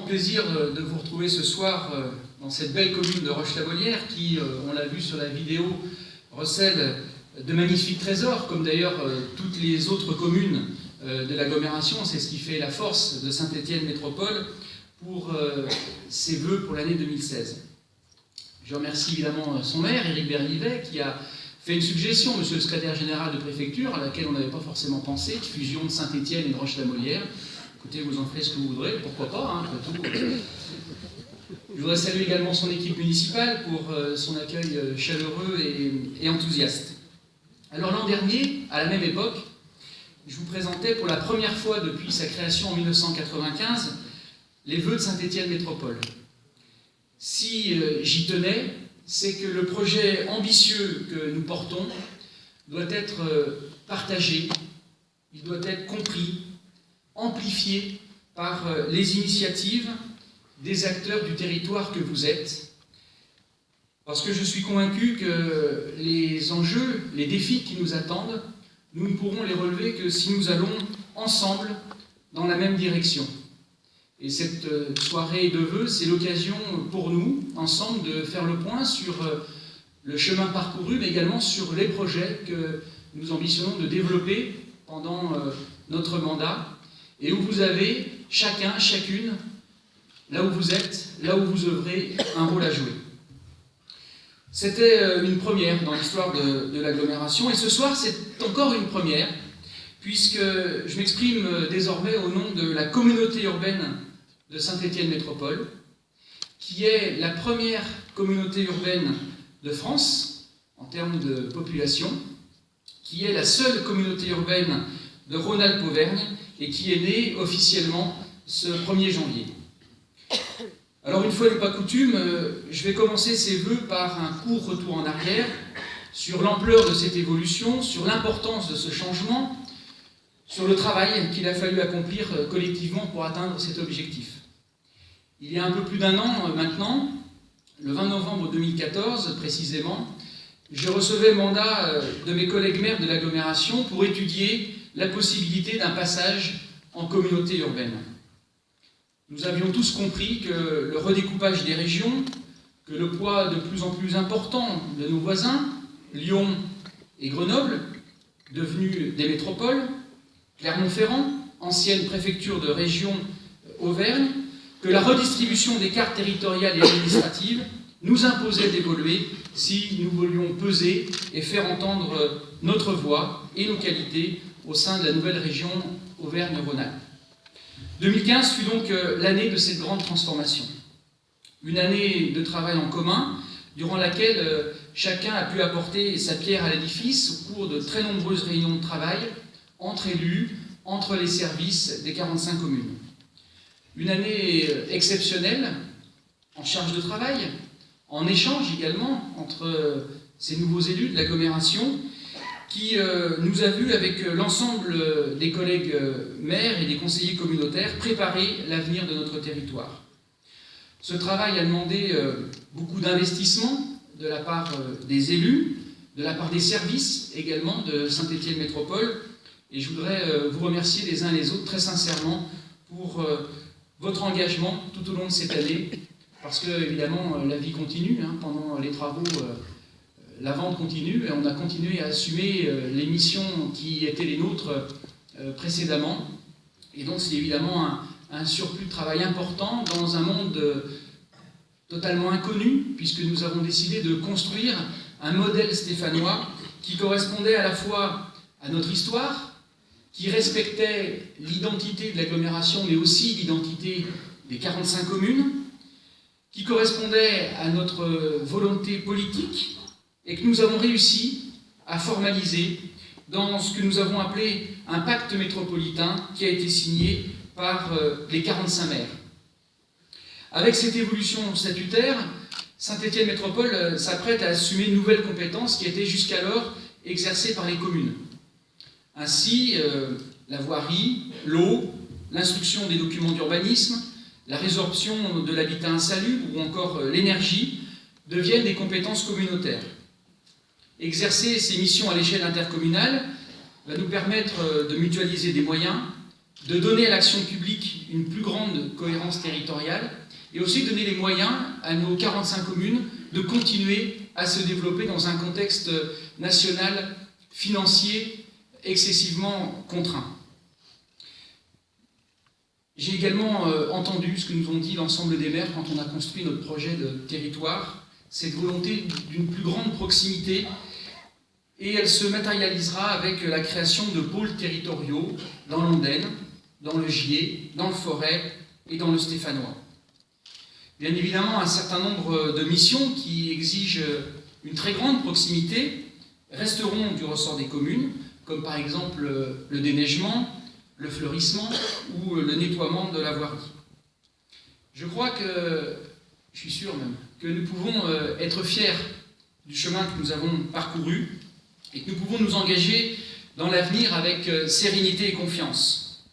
plaisir de vous retrouver ce soir dans cette belle commune de Roche-la-Molière qui, on l'a vu sur la vidéo, recèle de magnifiques trésors, comme d'ailleurs toutes les autres communes de l'agglomération. C'est ce qui fait la force de Saint-Étienne Métropole pour ses vœux pour l'année 2016. Je remercie évidemment son maire, Éric Bernivet, qui a fait une suggestion, monsieur le secrétaire général de préfecture, à laquelle on n'avait pas forcément pensé, de fusion de Saint-Étienne et de Roche-la-Molière. Écoutez, vous en ferez ce que vous voudrez, pourquoi pas, hein, après tout. Je voudrais saluer également son équipe municipale pour son accueil chaleureux et enthousiaste. Alors l'an dernier, à la même époque, je vous présentais pour la première fois depuis sa création en 1995 les vœux de Saint-Étienne Métropole. Si j'y tenais, c'est que le projet ambitieux que nous portons doit être partagé, il doit être compris, amplifié par les initiatives des acteurs du territoire que vous êtes, parce que je suis convaincu que les enjeux, les défis qui nous attendent, nous ne pourrons les relever que si nous allons ensemble dans la même direction. Et cette soirée de vœux, c'est l'occasion pour nous, ensemble, de faire le point sur le chemin parcouru, mais également sur les projets que nous ambitionnons de développer pendant notre mandat, et où vous avez, chacun, chacune, là où vous êtes, là où vous œuvrez, un rôle à jouer. C'était une première dans l'histoire de l'agglomération, et ce soir, c'est encore une première, puisque je m'exprime désormais au nom de la communauté urbaine de Saint-Étienne Métropole, qui est la première communauté urbaine de France, en termes de population, qui est la seule communauté urbaine de Rhône-Alpes-Auvergne, et qui est née officiellement ce 1er janvier. Alors, une fois n'est pas coutume, je vais commencer ces vœux par un court retour en arrière sur l'ampleur de cette évolution, sur l'importance de ce changement, sur le travail qu'il a fallu accomplir collectivement pour atteindre cet objectif. Il y a un peu plus d'un an maintenant, le 20 novembre 2014 précisément, je recevais mandat de mes collègues maires de l'agglomération pour étudier la possibilité d'un passage en communauté urbaine. Nous avions tous compris que le redécoupage des régions, que le poids de plus en plus important de nos voisins, Lyon et Grenoble, devenus des métropoles, Clermont-Ferrand, ancienne préfecture de région Auvergne, que la redistribution des cartes territoriales et administratives nous imposait d'évoluer si nous voulions peser et faire entendre notre voix et nos qualités au sein de la nouvelle région Auvergne-Rhône-Alpes. 2015 fut donc l'année de cette grande transformation. Une année de travail en commun, durant laquelle chacun a pu apporter sa pierre à l'édifice au cours de très nombreuses réunions de travail entre élus, entre les services des 45 communes. Une année exceptionnelle, en charge de travail, en échange également entre ces nouveaux élus de l'agglomération, qui nous a vus, avec l'ensemble des collègues maires et des conseillers communautaires, préparer l'avenir de notre territoire. Ce travail a demandé beaucoup d'investissement de la part des élus, de la part des services également de Saint-Étienne Métropole, et je voudrais vous remercier les uns et les autres très sincèrement pour votre engagement tout au long de cette année, parce que évidemment la vie continue, hein, pendant les travaux, la vente continue, et on a continué à assumer les missions qui étaient les nôtres précédemment, et donc c'est évidemment un surplus de travail important dans un monde totalement inconnu, puisque nous avons décidé de construire un modèle stéphanois qui correspondait à la fois à notre histoire, qui respectait l'identité de l'agglomération, mais aussi l'identité des 45 communes, qui correspondait à notre volonté politique, et que nous avons réussi à formaliser dans ce que nous avons appelé un pacte métropolitain qui a été signé par les 45 maires. Avec cette évolution statutaire, Saint-Étienne Métropole s'apprête à assumer une nouvelle compétence qui était jusqu'alors exercée par les communes. Ainsi, la voirie, l'eau, l'instruction des documents d'urbanisme, la résorption de l'habitat insalubre ou encore l'énergie deviennent des compétences communautaires. Exercer ces missions à l'échelle intercommunale va nous permettre de mutualiser des moyens, de donner à l'action publique une plus grande cohérence territoriale, et aussi donner les moyens à nos 45 communes de continuer à se développer dans un contexte national financier excessivement contraint. J'ai également entendu ce que nous ont dit l'ensemble des maires quand on a construit notre projet de territoire, cette volonté d'une plus grande proximité, et elle se matérialisera avec la création de pôles territoriaux dans l'Ondaine, dans le Gier, dans le Forez et dans le Stéphanois. Bien évidemment, un certain nombre de missions qui exigent une très grande proximité resteront du ressort des communes, comme par exemple le déneigement, le fleurissement ou le nettoiement de la voirie. Je crois que, je suis sûr même, que nous pouvons être fiers du chemin que nous avons parcouru et que nous pouvons nous engager dans l'avenir avec sérénité et confiance.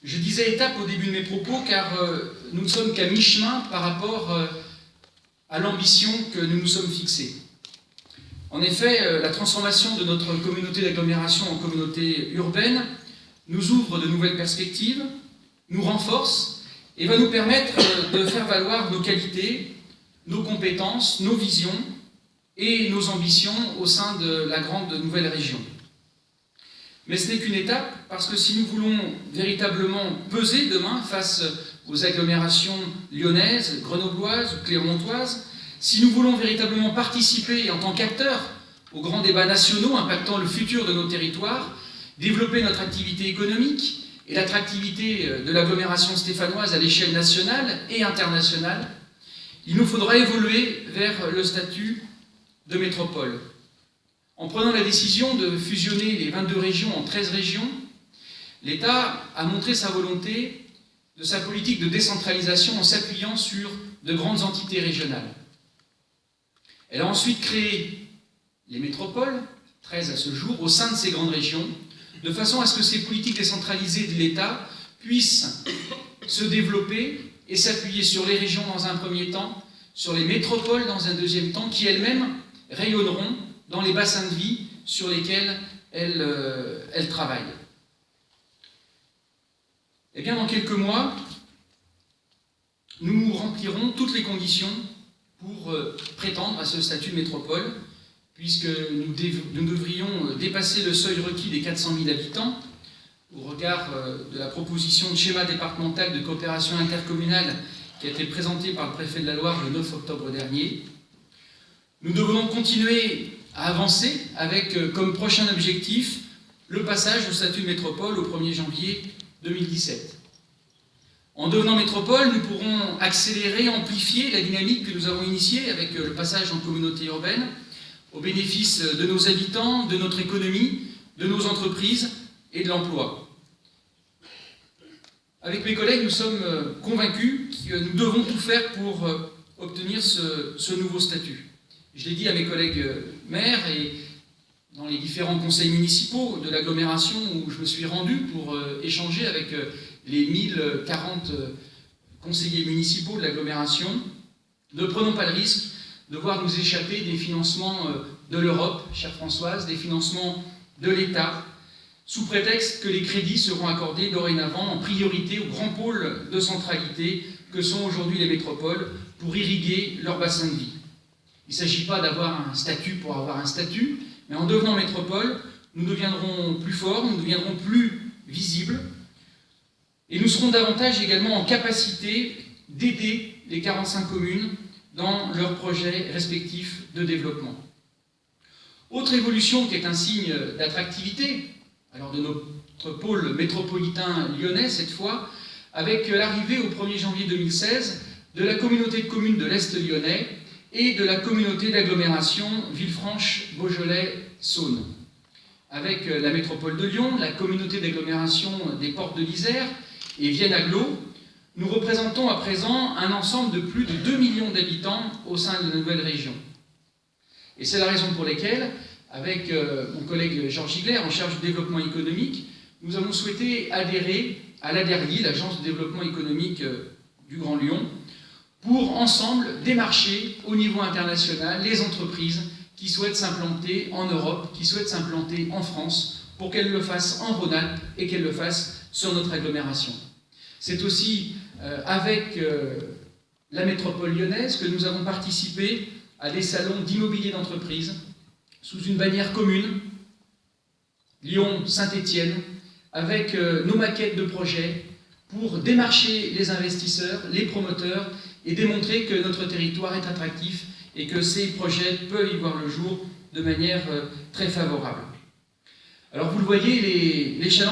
Je disais étape au début de mes propos car nous ne sommes qu'à mi-chemin par rapport à l'ambition que nous nous sommes fixée. En effet, la transformation de notre communauté d'agglomération en communauté urbaine nous ouvre de nouvelles perspectives, nous renforce et va nous permettre de faire valoir nos qualités, nos compétences, nos visions et nos ambitions au sein de la grande nouvelle région. Mais ce n'est qu'une étape, parce que si nous voulons véritablement peser demain face aux agglomérations lyonnaises, grenobloises ou clermontoises, si nous voulons véritablement participer en tant qu'acteurs aux grands débats nationaux impactant le futur de nos territoires, développer notre activité économique et l'attractivité de l'agglomération stéphanoise à l'échelle nationale et internationale, il nous faudra évoluer vers le statut de métropole. En prenant la décision de fusionner les 22 régions en 13 régions, l'État a montré sa volonté de sa politique de décentralisation en s'appuyant sur de grandes entités régionales. Elle a ensuite créé les métropoles, 13 à ce jour, au sein de ces grandes régions, de façon à ce que ces politiques décentralisées de l'État puissent se développer et s'appuyer sur les régions dans un premier temps, sur les métropoles dans un deuxième temps, qui elles-mêmes rayonneront dans les bassins de vie sur lesquels elles travaillent. Eh bien, dans quelques mois, nous remplirons toutes les conditions pour prétendre à ce statut de métropole, puisque nous devrions dépasser le seuil requis des 400 000 habitants, au regard de la proposition de schéma départemental de coopération intercommunale qui a été présentée par le préfet de la Loire le 9 octobre dernier. Nous devons continuer à avancer avec comme prochain objectif le passage au statut de métropole au 1er janvier 2017. En devenant métropole, nous pourrons accélérer, amplifier la dynamique que nous avons initiée avec le passage en communauté urbaine, au bénéfice de nos habitants, de notre économie, de nos entreprises et de l'emploi. Avec mes collègues, nous sommes convaincus que nous devons tout faire pour obtenir ce nouveau statut. Je l'ai dit à mes collègues maires et dans les différents conseils municipaux de l'agglomération où je me suis rendu pour échanger avec les 1040 conseillers municipaux de l'agglomération, ne prenons pas le risque de voir nous échapper des financements de l'Europe, chère Françoise, des financements de l'État, sous prétexte que les crédits seront accordés dorénavant en priorité aux grands pôles de centralité que sont aujourd'hui les métropoles pour irriguer leur bassin de vie. Il ne s'agit pas d'avoir un statut pour avoir un statut, mais en devenant métropole, nous deviendrons plus forts, nous deviendrons plus visibles, et nous serons davantage également en capacité d'aider les 45 communes dans leurs projets respectifs de développement. Autre évolution qui est un signe d'attractivité, alors de notre pôle métropolitain lyonnais cette fois, avec l'arrivée au 1er janvier 2016 de la communauté de communes de l'Est lyonnais et de la communauté d'agglomération Villefranche-Beaujolais-Saône. Avec la métropole de Lyon, la communauté d'agglomération des Portes de l'Isère et Vienne Agglo, nous représentons à présent un ensemble de plus de 2 millions d'habitants au sein de la nouvelle région. Et c'est la raison pour laquelle, avec mon collègue Georges Higler, en charge du développement économique, nous avons souhaité adhérer à l'ADERLI, l'Agence de développement économique du Grand Lyon, pour ensemble démarcher au niveau international les entreprises qui souhaitent s'implanter en Europe, qui souhaitent s'implanter en France, pour qu'elles le fassent en Rhône-Alpes et qu'elles le fassent sur notre agglomération. C'est aussi avec la métropole lyonnaise que nous avons participé à des salons d'immobilier d'entreprise sous une bannière commune, Lyon-Saint-Étienne, avec nos maquettes de projets pour démarcher les investisseurs, les promoteurs et démontrer que notre territoire est attractif et que ces projets peuvent y voir le jour de manière très favorable. Alors vous le voyez, les challenges